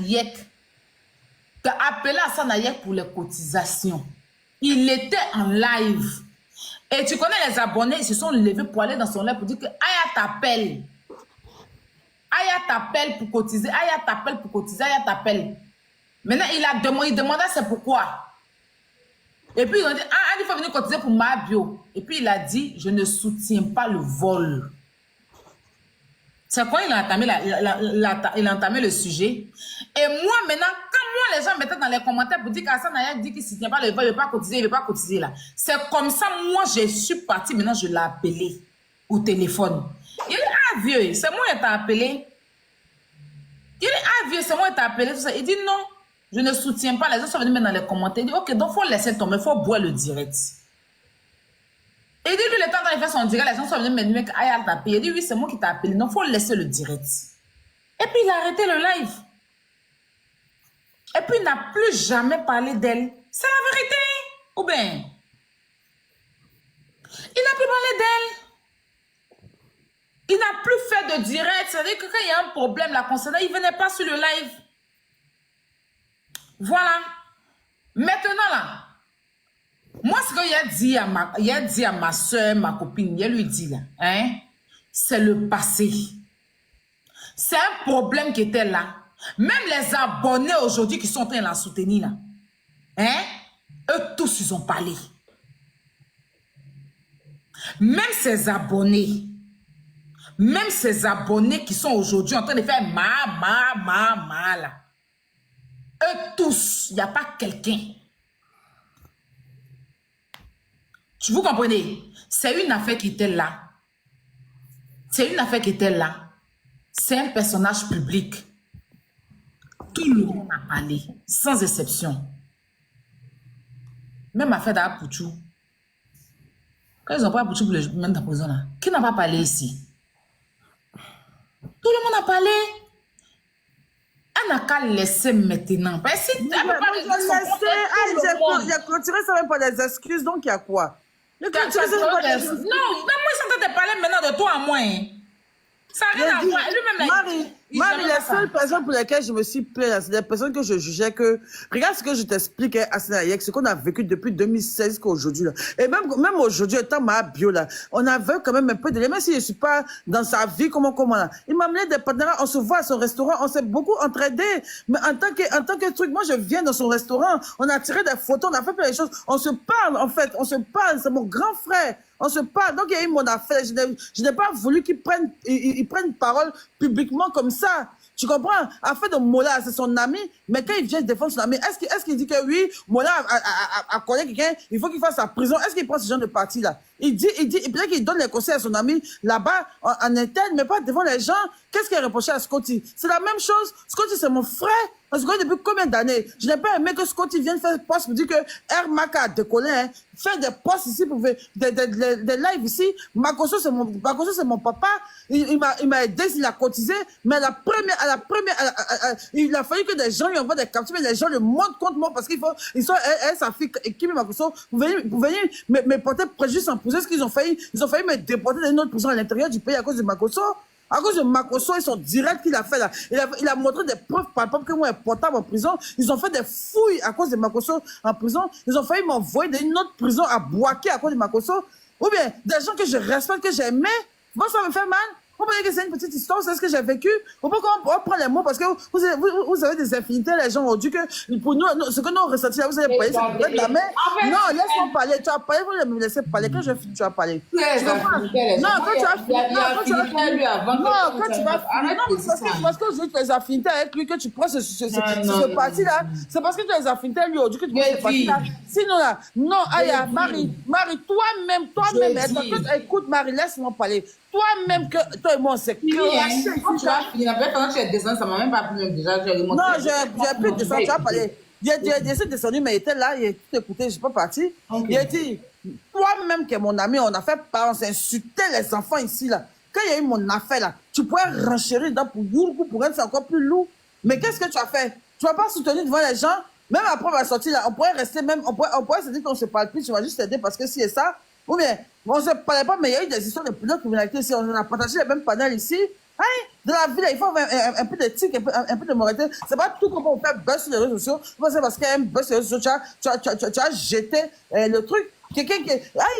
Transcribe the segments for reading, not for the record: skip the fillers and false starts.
Hayek, qui a appelé Hassan Hayek pour les cotisations. Il était en live. Et tu connais les abonnés, ils se sont levés pour aller dans son live pour dire que Aya t'appelle. Aya t'appelle pour cotiser. Aya t'appelle pour cotiser. Aya t'appelle. Maintenant, il demandait c'est pourquoi. Et puis, ils ont dit, il faut venir cotiser pour ma bio. Et puis, il a dit, je ne soutiens pas le vol. C'est quand il a entamé le sujet. Et moi, maintenant, quand moi, les gens mettaient dans les commentaires pour dire qu'Hassan Hayek dit qu'il ne soutient pas le vol, il ne veut pas cotiser, il ne veut pas cotiser là. C'est comme ça, moi, je suis partie, maintenant, je l'ai appelé au téléphone. Il dit, vieux, c'est moi qui t'a appelé. Il dit, vieux, c'est moi qui t'a appelé, tout ça. Il dit, non, je ne soutiens pas. Les gens sont venus mettre dans les commentaires. Il dit, ok, donc il faut laisser tomber, il faut boire le direct. Et il dit, lui, le temps quand il fait son direct, les gens sont venus me dire qu'Aya t'a appelé. Il dit, oui, c'est moi qui t'a appelé. Non, il faut laisser le direct. Et puis, il a arrêté le live. Et puis, il n'a plus jamais parlé d'elle. C'est la vérité. Ou bien, il n'a plus parlé d'elle. Il n'a plus fait de direct. C'est-à-dire que quand il y a un problème là concernant, il ne venait pas sur le live. Voilà. Maintenant là, moi, ce qu'il a dit à ma soeur, ma copine, il lui dit là, hein, c'est le passé. C'est un problème qui était là. Même les abonnés aujourd'hui qui sont en train de la soutenir là, hein, eux tous, ils ont parlé. Même ces abonnés qui sont aujourd'hui en train de faire là, eux tous, il n'y a pas quelqu'un. Vous comprenez? C'est une affaire qui était là. C'est une affaire qui était là. C'est un personnage public. Tout le monde a parlé, sans exception. Même affaire d'Apouchou. Quand ils ont pris Apouchou pour le mettre en prison là, qui n'a pas parlé ici? Tout le monde a parlé. Elle n'a qu'à laisser maintenant. Parce que si elle ne peut pas laisser, j'ai clôturé ça même pas des excuses, donc il y a quoi? Non, moi, ils sont en train de parler maintenant de toi à moi. Hein. Ça n'a rien à voir. Lui-même, Marie, les seules personnes pour lesquelles je me suis plaint, c'est des personnes que je jugeais que... Regarde ce que je t'explique, Hassan Hayek, ce qu'on a vécu depuis 2016 jusqu'à aujourd'hui. Et même aujourd'hui, étant ma bio, là, on avait quand même un peu de... Même si je ne suis pas dans sa vie, comment là. Il m'a amené des partenaires, on se voit à son restaurant, on s'est beaucoup entraidés. Mais en tant que truc, moi, je viens dans son restaurant, on a tiré des photos, on a fait plein de choses. On se parle, en fait, on se parle, c'est mon grand frère. On se parle. Donc, il y a eu mon affaire. Je n'ai pas voulu qu'ils prennent parole publiquement comme ça. Tu comprends? Afin de Mola, c'est son ami. Mais quand il vient défendre son ami, est-ce qu'il dit que oui, Mola a connu quelqu'un, il faut qu'il fasse sa prison? Est-ce qu'il prend ce genre de parti-là? Il dit, peut-être qu'il donne les conseils à son ami là-bas, en interne, mais pas devant les gens. Qu'est-ce qu'il a reproché à Scotty? C'est la même chose. Scotty, c'est mon frère. Parce que depuis combien d'années, je n'ai pas aimé que Scotty vienne faire poste pour dire que Air Maca a décollé, hein, faire des postes ici pour faire des lives ici. Makoso, c'est mon papa. Il m'a aidé, il a cotisé. Mais il a fallu que des gens lui envoient des captures, mais les gens le montrent contre moi parce qu'ils sont, elle, sa fille, Kimi Makoso, vous venez me porter préjudice en prison. Parce qu'ils ont failli me déporter dans une autre prison à l'intérieur du pays à cause de Makoso. À cause de Makoso et son direct qu'il a fait là, il a montré des preuves palpables que moi, portable en prison. Ils ont fait des fouilles à cause de Makoso en prison. Ils ont failli m'envoyer dans une autre prison à Boaké à cause de Makoso. Ou bien, des gens que je respecte, que j'aimais. Bon, ça me fait mal. Vous voyez que c'est une petite histoire, c'est ce que j'ai vécu. Pourquoi on prend les mots? Parce que vous avez des infinités, les gens ont dit que pour nous, ce que nous on ressentit là, vous allez parler, c'est peut-être la main. Non, laisse-moi parler. Tu as parlé, vous me laissez parler. Quand je finis, tu vas parler. Tu comprends? Non, quand tu as fini. Non, quand tu vas finir. Non, parce que je dis que les affinités avec lui, que tu prends ce parti-là, c'est parce que tu as les affinités lui, aujourd'hui que tu prends ce parti-là. Sinon, là, non, Aya, Marie, toi-même, écoute, Marie, laisse-moi parler. Toi-même, toi et moi, on s'est clashé. Tu as fini. Après, pendant que tu es descendu, ça m'a même pas plu déjà. Non, j'ai plus descendu. Tu as parlé. J'ai descendu, mais il était là, il a tout écouté, je ne suis pas parti. Il a dit, toi-même qui es mon ami, on a fait on s'est insulté les enfants ici, là. Quand il y a eu mon affaire, là, tu pourrais renchérir dedans pour Yourou, pour elle, c'est encore plus lourd. Mais qu'est-ce que tu as fait? Tu ne vas pas soutenir devant les gens. Même après, on va sortir là, on pourrait rester même, on pourrait se dire qu'on ne se parle plus, tu vas juste t'aider parce que si et ça. Ou bien, on ne se parlait pas, mais il y a eu des histoires de plusieurs criminalités ici. On a partagé les mêmes panels ici. Hein? Dans la vie, là, il faut avoir un peu d'éthique, un peu de moralité. C'est pas tout comment on fait buzz sur les réseaux sociaux. C'est parce qu'il y a un buzz sur les réseaux sociaux, tu as jeté le truc. Quelqu'un qui...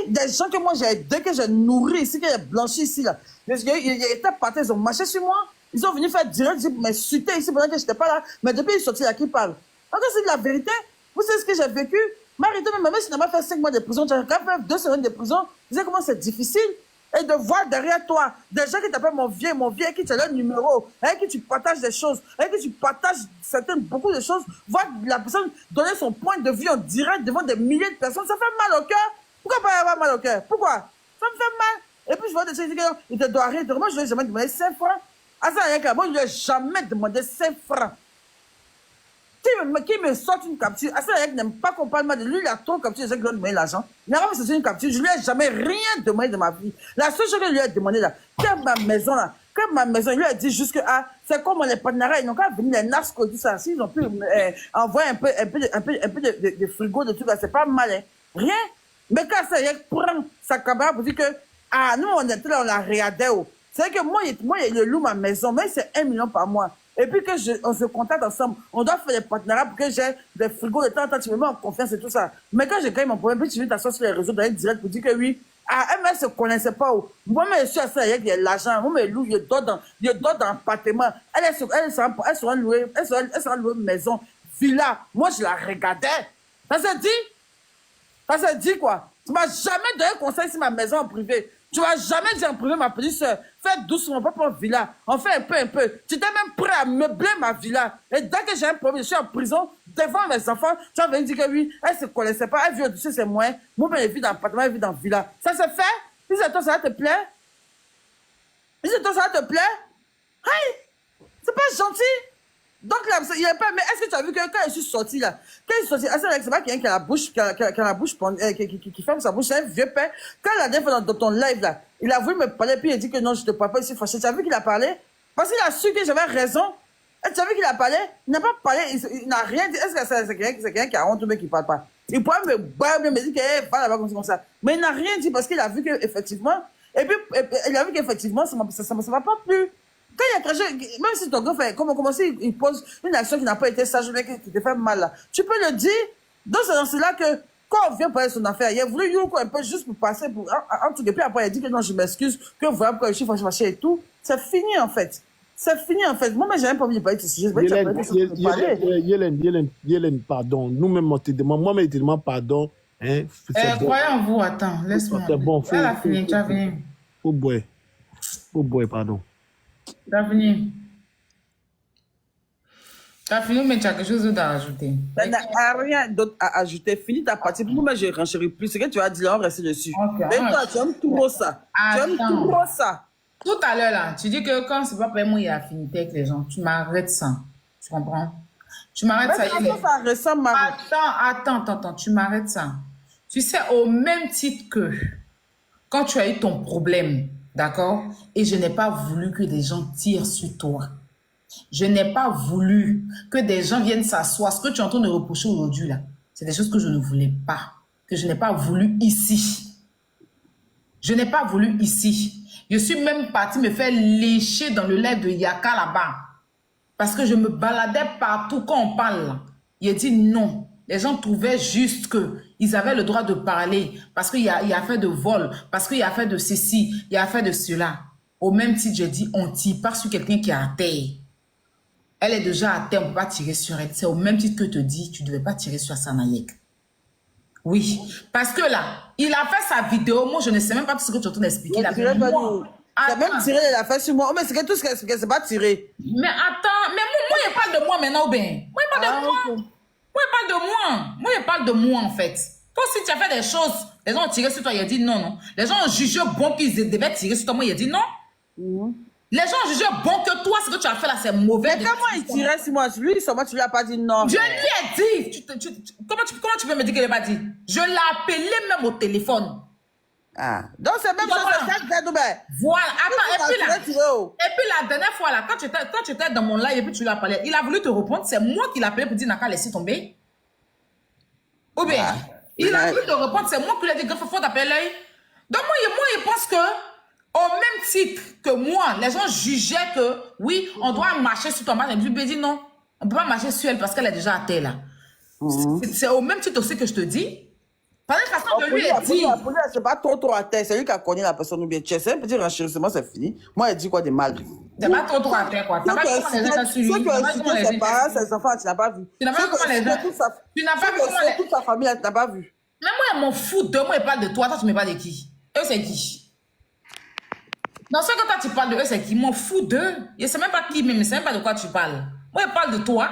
des gens que moi j'ai aidé, que j'ai nourri ici, que j'ai blanchi ici, là. Parce qu'ils étaient partis, ils ont marché sur moi. Ils sont venus faire direct, m'insulter ici pendant que je n'étais pas là. Mais depuis, ils sont sortis là, qui parlent. Donc, c'est de la vérité. Vous savez ce que j'ai vécu? M'arrêter, même si je n'ai pas fait 5 mois de prison, tu as quand même fait 2 semaines de prison. Vous savez comment c'est difficile? Et de voir derrière toi des gens qui t'appellent mon vieux, qui te leur numéro, avec qui tu partages des choses, avec qui tu partages beaucoup de choses, voir la personne donner son point de vue en direct devant des milliers de personnes, ça fait mal au cœur. Pourquoi pas avoir mal au cœur? Pourquoi? Ça me fait mal. Et puis je vois des gens qui disent qu'il te doit rien. Moi, je ne lui ai jamais demandé 5 francs. Ah, ça, rien qu'à moi, je ne lui ai jamais demandé 5 francs. Qui me sort une capture? Ah, ça, rien n'aime pas qu'on parle mal de lui, il a trop capturé les gens qui lui ont demandé l'argent. Il n'a pas fait une capture. Je ne lui ai jamais rien demandé de ma vie. La seule chose que je lui ai demandé là, quand ma maison là, il lui a dit juste que, c'est comme les partenariats, ils n'ont qu'à venir, les NASCO, tout ça, s'ils ont pu envoyer un peu de frigo, de tout là, c'est pas mal, hein. Rien. Mais quand ça, il prend sa caméra pour dire que, nous, on était là, on la regardait. C'est vrai que moi, il loue ma maison, mais c'est 1 million par mois. Et puis que on se contacte ensemble, on doit faire des partenariats pour que j'ai des frigos de temps en temps, tu me mets en confiance et tout ça. Mais quand j'ai gagné mon problème, puis tu viens t'asseoir sur les réseaux d'aller direct pour dire que oui, elle ne se connaissait pas. Moi, je suis assis avec l'argent, moi, je loue, je dors dans l'appartement. Elle sera louée maison, villa. Moi, je la regardais. Ça se dit? Ça se dit quoi? Tu m'as jamais donné conseil sur ma maison en privé. Tu vas jamais dire en privé, ma petite soeur, fais doucement, pas pour villa. On fait un peu. Tu étais même prêt à meubler ma villa. Et dès que j'ai un problème, je suis en prison, devant mes enfants, tu vas venir dire que oui, elle se connaissait pas, elle vit au-dessus, c'est moi. Moi, elle vit dans l'appartement, elle vit dans la villa. Ça se fait? Si c'est toi, ça va te plaire? Si c'est toi, ça va te plaire? Hey! C'est pas gentil! Donc là, il y a pas, mais est-ce que tu as vu que quand je suis sortie là, c'est pas quelqu'un qui a la bouche, qui a la bouche, qui ferme sa bouche, c'est un vieux père. Quand la dernière fois dans ton live là, il a voulu me parler, puis il a dit que non, je te parle pas ici, fâché. Tu as vu qu'il a parlé? Parce qu'il a su que j'avais raison. Et tu as vu qu'il a parlé? Il n'a pas parlé, il n'a rien dit. Est-ce que c'est quelqu'un qui a honte ou bien qui parle pas? Il pourrait me dire que, va là-bas comme ça. Mais il n'a rien dit parce qu'il a vu qu'effectivement, et puis, il a vu qu'effectivement, ça ne m'a pas plu. Quand il y a quelque chose, même si ton gars fait, comment il pose une action qui n'a pas été sage, mais qui te fait mal là, tu peux le dire. Donc c'est dans cela que, quand on vient parler de son affaire, il a voulu un peu juste pour passer, en tout cas, puis après il a dit que non, je m'excuse, que voilà pourquoi je suis fâché et tout. C'est fini en fait. C'est fini en fait. Moi, mais j'ai même pas envie de parler de ce sujet. Yélène, pardon. Nous-mêmes, moi, je te demande pardon. Hein, croyez en vous, attends, laisse-moi. C'est bon, Elle a fini, tu as fini. Faut boire, pardon. Tu as fini. Tu as fini, mais tu as quelque chose d'autre à ajouter. Il n'y a rien d'autre à ajouter. Finis ta partie. Pour moi, je ne renchéris plus. Ce que tu as dit là, on reste dessus. Okay, mais toi, tu aimes trop ça. Tu aimes trop ça. Tout à l'heure, là, tu dis que quand c'est pas pour moi, il y a affinité avec les gens. Tu m'arrêtes ça. Tu comprends? Tu m'arrêtes ça. Attends. Tu m'arrêtes ça. Tu sais, au même titre que quand tu as eu ton problème, d'accord? Et je n'ai pas voulu que des gens tirent sur toi. Je n'ai pas voulu que des gens viennent s'asseoir. Ce que tu es en train de reprocher aujourd'hui, là, c'est des choses que je ne voulais pas. Que je n'ai pas voulu ici. Je n'ai pas voulu ici. Je suis même partie me faire lécher dans le lait de Yaka là-bas. Parce que je me baladais partout quand on parle. Là. Il a dit non. Les gens trouvaient juste qu'ils avaient le droit de parler. Parce qu'il y a affaire de vol. Parce qu'il y a affaire de ceci. Il y a affaire de cela. Au même titre, je dis, on ne tire pas sur quelqu'un qui est à terre. Elle est déjà à terre, on ne peut pas tirer sur elle. C'est au même titre que te dis, tu ne devais pas tirer sur Sanayek. Oui, parce que là, il a fait sa vidéo. Moi, je ne sais même pas tout ce que tu es en train d'expliquer. Tu as même tiré la face sur moi. Oh, mais c'est que tout ce qu'elle expliqué, c'est pas tiré. Mais attends, mais moi, il parle de moi maintenant, ben. Moi, il parle de moi. Moi, il parle de moi. Moi, il parle de moi, en fait. Toi, si tu as fait des choses, les gens ont tiré sur toi, il a dit non. Les gens ont jugé bon qu'ils devaient tirer sur toi. Moi, il a dit non. Les gens ont jugé bon que toi, ce que tu as fait là, c'est mauvais. Mais comment il tirait sur moi? Lui, seulement, tu lui as pas dit non. Je lui ai dit. Comment tu peux me dire qu'il n'a pas dit? Je l'ai appelé même au téléphone. Donc c'est même chose que ça. Voilà. Attends, et puis la dernière fois, là, quand tu étais dans mon live et puis tu lui as parlé, il a voulu te répondre. C'est moi qui l'ai appelé pour dire n'a qu'à laisser tomber. Ou bien, il a voulu te répondre. C'est moi qui lui ai dit qu'il faut t'appeler. Donc moi, je pense que Au même titre que moi, les gens jugeaient que, oui, on doit marcher sur ton mari. Je me dis non, on ne peut pas marcher sur elle parce qu'elle est déjà à terre là. C'est au même titre aussi que je te dis. Par la façon que lui a dit. C'est pas trop à terre, c'est lui qui a connu la personne ou bien tu sais, un petit renchérissement, c'est fini. Moi, elle dit quoi de mal? C'est pas trop à terre quoi. Tu n'as pas vu comment les gens sur lui. Ceux qui ont insulté ses parents, ses enfants, tu n'as pas vu. Tu n'as pas vu comment les gens. Tu n'as pas vu comment les. Toute sa famille, tu n'as pas vu. Mais moi, elle m'en fout de moi, elle parle de toi. Toi, tu me parles de qui? Eux, c'est qui? Non, ce que toi, tu parles de eux, c'est qui? Ils m'en fout d'eux. Je ne sais même pas qui, mais je ne sais même pas de quoi tu parles. Moi, elle parle de toi.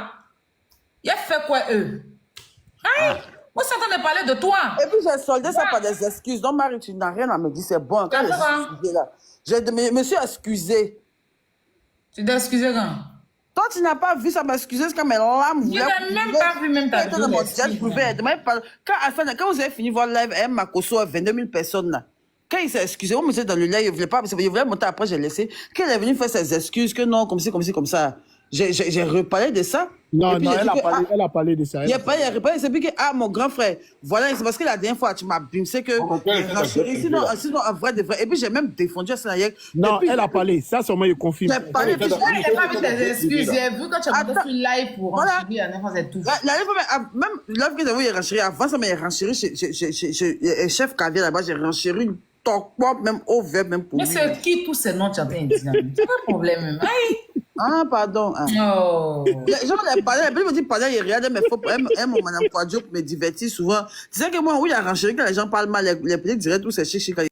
Il a fait quoi, eux? Hein? Moi, je suis en train de parler de toi. Et puis, j'ai soldé ça par des excuses. Donc, Marie, tu n'as rien à me dire, c'est bon. Quand je me suis excusée. Tu t'es excusé quand? Toi, tu n'as pas vu ça m'excuser quand mes larmes Je n'ai même pas vu même ta vidéo. Quand vous avez fini votre live, Makoso, 22 000 personnes là. Quand il s'est excusé, moi, je dans le live, il voulait pas, il voulait monter après, j'ai laissé. Quand il est venu faire ses excuses, que non, comme ci, comme ça. J'ai reparlé de ça. Non, non, elle a parlé de ça. Il a reparlé, c'est puis que, mon grand frère, voilà, c'est parce que la dernière fois, tu m'as bimsé que, sinon, en vrai, de vrai. Et puis, j'ai même défendu à Sénayek. Non, elle a parlé. Ça, sûrement, il confirme. J'ai parlé, puis j'ai pas vu tes excuses. J'ai vu quand tu as monté sur live pour renchérir la défense et tout. La fois, même l'œuvre que j'ai vu, il renchéri. Avant ça, mais il renchéri chez Chef Caviar là-bas, j'ai renchéri une toque, même au verbe, même pour lui. Mais c'est qui tous ces noms que tu as dit? C'est pas un problème, même. Ah, pardon. Oh. Les gens me parlent, ils me disent, il regarde mes faux, Madame Kwadjo me divertit souvent. Tu sais que moi, oui, il y a renchéri quand les gens parlent mal, les petits diraient tous ces chichis.